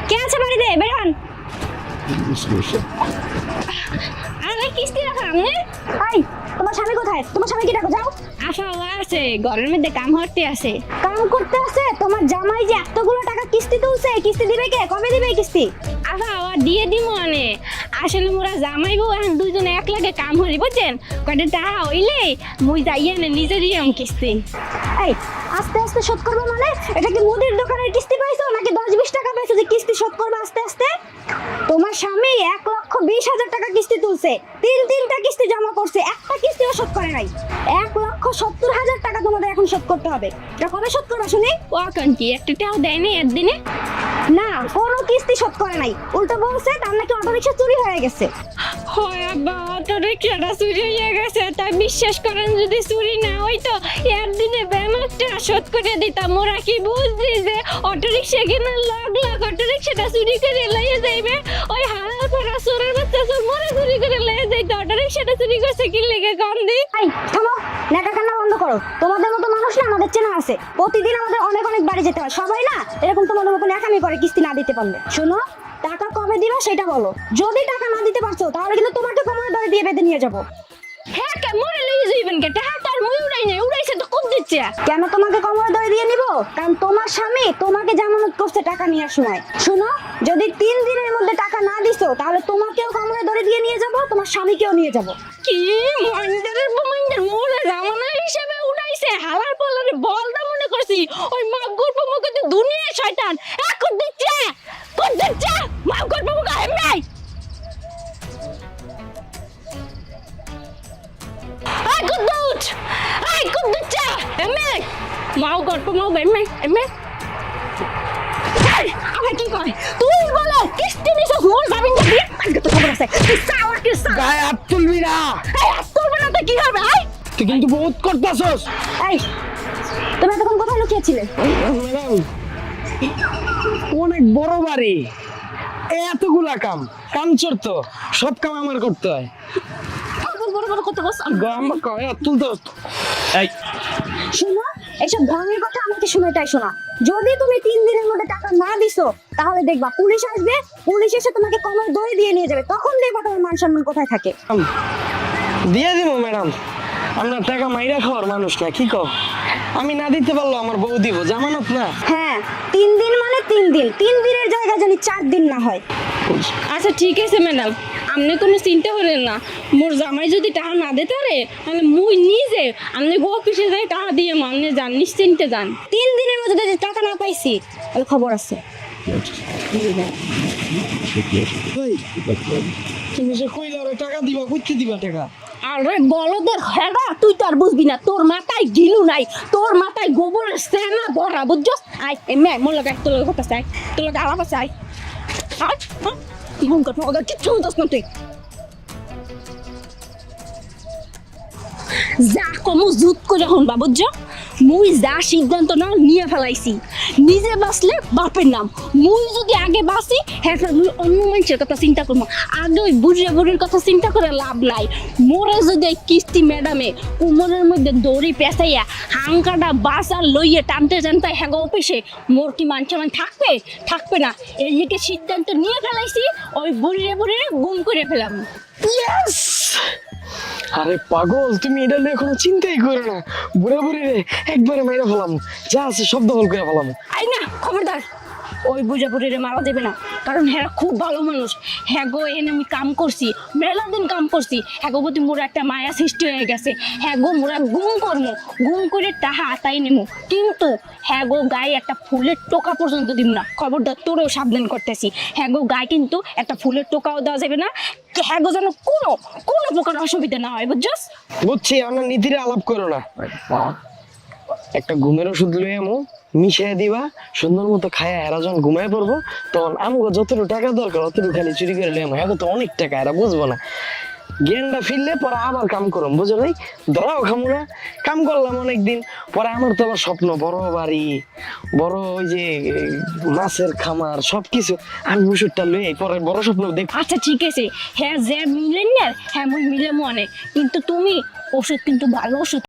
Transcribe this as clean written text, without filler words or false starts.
কে আছে বাড়িতে? বের হন। আরে কিস্তি রাখা আমনে? এই তোমার স্বামী কোথায়? তোমার স্বামী কি ডাকো, যাও। আশা আছে ঘরের মধ্যে কাম করতে আছে। কাম করতে আছে? তোমার জামাই যে এতগুলো টাকা কিস্তি তুলছে, কিস্তি দিবে কে? কবে দিবে কিস্তি? আশা দিয়ে দিমু আনে। আসলে মোরা জামাই বউ এখন দুইজনে এক লাগে কাম করি, বুঝছেন? কয়টা টাকা হইলে মুই যাইয়ে না নিজে দিয়ে কিস্তি। এই আস্তে আস্তে শোধ করবো মানে? এটা কি মুদির দোকানের কিস্তি পাইছো নাকি 10-20 টাকা পাইছো যে কিস্তি শোধ করবে আস্তে আস্তে? তোমার স্বামী 1,20,000 টাকা কিস্তি তুলছে, তিনটা কিস্তি জমা করছে, একটা কিস্তিও শোধ করে নাই। 1,70,000 টাকা তোমাদের এখন শোধ করতে হবে। এটা কবে শোধ করবে শুনি? ওখান কি একটা টাকা দেয়নি একদিনে? না, কোনো কিস্তি শোধ করে নাই। উল্টো বলছে তার নাকি অটোরিকশা চুরি হয়ে গেছে। হয় আব্বা, অটোরিকশাটা চুরি হয়ে গেছে, তাই বিশ্বাস করেন যদি চুরি না হইতো একদিনে ব্যাংকটা শোধ করে দিতাম। ওরা কি বুঝলি যে অটোরিকশা কিনে লাখ লাখ অটোরিকশাটা চুরি করে লইয়ে যাইবে? ওই হালাল করা চোরের বাচ্চা চোর মরে চুরি করে লইয়ে যাইতো। অটোরিকশাটা চুরি করছে কি লেগে কম দি? এই থামো, নেকা কান্না বন্ধ করো। তোমাদের মতো মানুষ না আমাদের চেনা আছে। প্রতিদিন আমাদের অনেক অনেক বাড়ি যেতে হয়, সবাই না এরকম তোমাদের মতো একামি করে কিস্তি না দিতে পারলে। শোনো, টাকা কবে দিবা সেটা বলো। যদি টাকা না দিতে পারছো তাহলে কিন্তু তোমাকে কোমরে ধরে দিয়ে বেঁধে নিয়ে যাবো। হ্যাঁ কে মরে লইয়ে যাইবেন কে? টাকা তো আর মুই উড়াই নাই, উড়াইছে তো কোন দিচ্ছে? কেন তোমাকে কোমরে ধরে দিয়ে নিব? কারণ তোমার স্বামী তোমাকে জামানত করছে টাকা নেওয়ার সময়। শোনো, যদি 3 দিনের মধ্যে টাকা না দিছো তাহলে তোমাকেও কোমরে ধরে দিয়ে নিয়ে যাব, তোমার স্বামীকেও নিয়ে যাব। কি মন্দিরের বমন্দির মোরে জামানা হিসেবে উড়াইছে? হালার পালারে বলদা মনে করছি। ওই মাগুর প্রমুখে তো দুনিয়া শয়তান এখন দিচ্ছে কোন দিচ্ছে মাগুর প্রমুখ এমনি। Ay, kudut! Ay, kudut siya! Eme! Mau gott mau eme! Eme! Ay! Ay, কি কয়? তুই বলে কিস্তি নিছস মোর যাবিন না দিয়ে? আজকে তো খবর আছে। কিস্তা আর কিস্তা! গায়ে হাত তুলবি না! এই হাত তুলবে না তো কি হবে? আই! তুই কিন্তু বহুত করতাছস। এই তুমি তখন কোথায় লুকিয়েছিলে? ম্যাডাম, অনেক বড় বাড়ি, এতগুলা কাম চড়তো, সব কাম আমার করতে হয়। বড় বড় কথা বস। আমার গায়ে হাত তুলতস। এই শোনো, এইসব ধরনের কথা আমাকে শোনাটাই শোনা। যদি তুমি 3 দিনের মধ্যে টাকা না দিছো তাহলে দেখবা পুলিশ আসবে, পুলিশ এসে তোমাকে কোমর দড়ি দিয়ে নিয়ে যাবে। তখন দেখবা তোমার মান সম্মান কোথায় থাকে। দিয়ে দিব ম্যাডাম, আমরা টাকা মাইরা খাওয়ার মানুষ না, কি কও? আমি না দিতে পারলো আমার বউ দিব, জামানত না। হ্যাঁ, 3 দিন মানে 3 দিন, 3 দিনের জায়গায় জানি 4 দিন না হয়। আচ্ছা ঠিক আছে ম্যাডাম, আপনি কোনো চিন্তা করেন না। মোর জামাই যদি টাকা না দিতে পারে তাহলে মুই নিজে আপনি অফিসে যাই টাকা দিয়ে আপনি যান, নিশ্চিন্তে যান। 3 দিনের মধ্যে যদি টাকা না পাইছি তাহলে খবর আছে। তুমি যে কইলা ওরে টাকা দিবা, কইতে দিবা টাকা? আরে বলদের হেডা, তুই তো আর বুঝবি না। তোর মাথায় গিলু নাই, তোর মাথায় গোবরের সেনা ভরা, বুঝছস? আই এমনি মোর লাগে তোর লাগে কথা চাই, তোর লাগে আলাপ আছে। আই আই মন কর মগা কিচ্ছু দোস না তুই। যা কমু জুত করে হন বাবুজ্জ, মুই যা সিদ্ধান্ত না নিয়ে ফেলাইছি। নিজে বাঁচলে বাপের নাম, মুই যদি আগে বাঁচি হ্যাঁ মুই অন্য মানুষের কথা চিন্তা করবো। আগে ওই বুড়িয়ে বুড়ির কথা চিন্তা করে লাভ নাই। মোরে যদি এই কিস্তি ম্যাডামে কোমরের মধ্যে দড়ি পেঁচাইয়া হাঙ্কাটা বাসার লইয়ে টানতে টানতে হ্যাঁ অফিসে, মোর কি মান সম্মান থাকবে? থাকবে না। এই দিকে সিদ্ধান্ত নিয়ে ফেলাইছি, ওই বুড়িয়ে বুড়িয়ে গুম করে ফেলাম। ইয়েস! আরে পাগল, তুমি এটা নিয়ে কোনো চিন্তাই করো না। বুড়া বুড়ি রে একবারে মাইরা ফেলাম, যা আছে সব দখল করে ফেলাম। আই না, খবরদার ওই বুঝাপুরিরে মারা দেবে না, কারণ হ্যাঁ খুব ভালো মানুষ। হ্যাঁ গো এনে আমি কাম করছি, মেলা দিন কাম করছি। হ্যাঁ গো প্রতি মোরা একটা মায়া সৃষ্টি হয়ে গেছে। হ্যাঁ গো মোরা গুম করবো, গুম করে টাহা আতাই নেবো, কিন্তু হ্যাঁ গো গায়ে একটা ফুলের টোকা পর্যন্ত দিব না। খবরদার, তোরেও সাবধান করতেছি। হ্যাঁ গো গায়ে কিন্তু একটা ফুলের টোকাও দেওয়া যাবে না। হ্যাঁ গো যেন কোনো প্রকার অসুবিধা না হয়, বুঝছস? বুঝছি, আমরা নীতিরে আলাপ করো না। একটা ঘুমের ওষুধ লই আমো, মিশিয়ে দিবা, সুন্দর মতো খায়া এরা যখন ঘুমায় পড়বো তখন আমগো যতটুকু টাকা দরকার অতটুকু খালি চুরি করে লই আমো। হ্যাঁ তো অনেক টাকা, এরা বুঝবো না। জ্ঞানটা ফিরলে পরে আবার কাম করম, বুঝো নাই? ধরাও খামো না, কাম করলাম অনেকদিন পরে। আমার তো আবার স্বপ্ন, বড় বাড়ি, বড় ওই যে মাছের খামার, সবকিছু। আমি ওষুধটা লই পরে বড় স্বপ্ন দেখ। আচ্ছা ঠিক আছে, হ্যাঁ যে মিলেন না, হ্যাঁ মুই মিলে মনে, কিন্তু তুমি ওষুধ কিন্তু ভালো ওষুধ